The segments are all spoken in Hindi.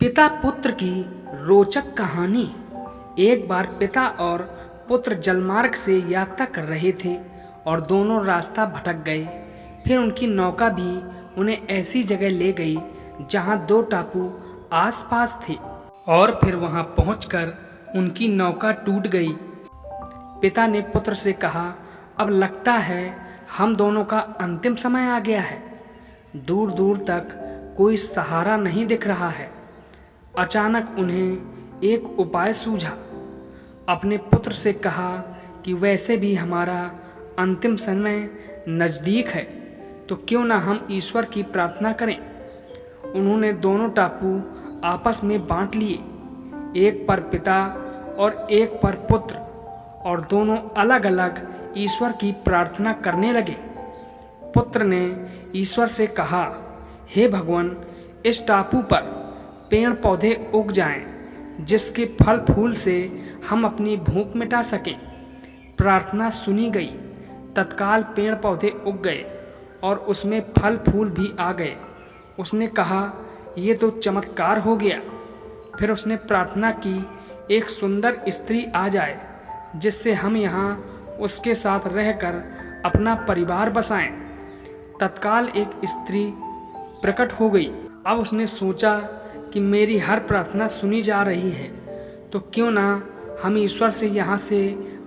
पिता पुत्र की रोचक कहानी। एक बार पिता और पुत्र जलमार्ग से यात्रा कर रहे थे और दोनों रास्ता भटक गए। फिर उनकी नौका भी उन्हें ऐसी जगह ले गई जहां दो टापू आसपास थे और फिर वहां पहुंचकर उनकी नौका टूट गई। पिता ने पुत्र से कहा, अब लगता है हम दोनों का अंतिम समय आ गया है। दूर दूर तक कोई सहारा नहीं दिख रहा है। अचानक उन्हें एक उपाय सूझा। अपने पुत्र से कहा कि वैसे भी हमारा अंतिम समय नज़दीक है, तो क्यों ना हम ईश्वर की प्रार्थना करें। उन्होंने दोनों टापू आपस में बांट लिए, एक पर पिता और एक पर पुत्र, और दोनों अलग अलग ईश्वर की प्रार्थना करने लगे। पुत्र ने ईश्वर से कहा, हे भगवान, इस टापू पर पेड़ पौधे उग जाएं, जिसके फल फूल से हम अपनी भूख मिटा सकें। प्रार्थना सुनी गई। तत्काल पेड़ पौधे उग गए और उसमें फल फूल भी आ गए। उसने कहा, ये तो चमत्कार हो गया। फिर उसने प्रार्थना की, एक सुंदर स्त्री आ जाए जिससे हम यहाँ उसके साथ रहकर अपना परिवार बसाएं। तत्काल एक स्त्री प्रकट हो गई। अब उसने सोचा कि मेरी हर प्रार्थना सुनी जा रही है, तो क्यों ना हम ईश्वर से यहाँ से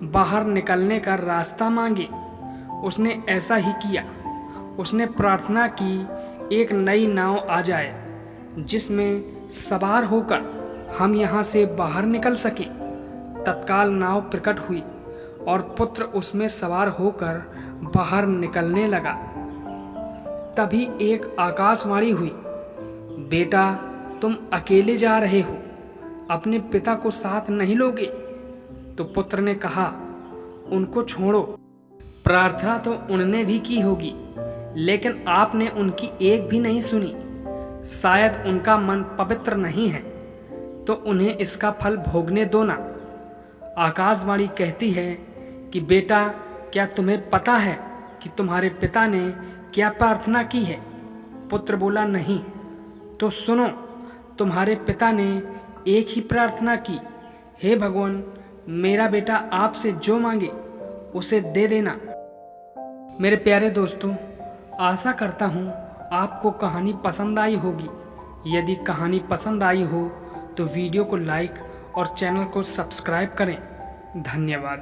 बाहर निकलने का रास्ता मांगे। उसने ऐसा ही किया। उसने प्रार्थना की, एक नई नाव आ जाए जिसमें सवार होकर हम यहाँ से बाहर निकल सकें। तत्काल नाव प्रकट हुई और पुत्र उसमें सवार होकर बाहर निकलने लगा। तभी एक आकाशवाणी हुई, बेटा, तुम अकेले जा रहे हो, अपने पिता को साथ नहीं लोगे। तो पुत्र ने कहा, उनको छोड़ो, प्रार्थना तो उनने भी की होगी, लेकिन आपने उनकी एक भी नहीं सुनी। शायद उनका मन पवित्र नहीं है, तो उन्हें इसका फल भोगने दो ना। आकाशवाणी कहती है कि बेटा, क्या तुम्हें पता है कि तुम्हारे पिता ने क्या प्रार्थना की है? पुत्र बोला, नहीं। तो सुनो, तुम्हारे पिता ने एक ही प्रार्थना की, हे भगवान, मेरा बेटा आपसे जो मांगे उसे दे देना। मेरे प्यारे दोस्तों, आशा करता हूँ आपको कहानी पसंद आई होगी। यदि कहानी पसंद आई हो तो वीडियो को लाइक और चैनल को सब्सक्राइब करें। धन्यवाद।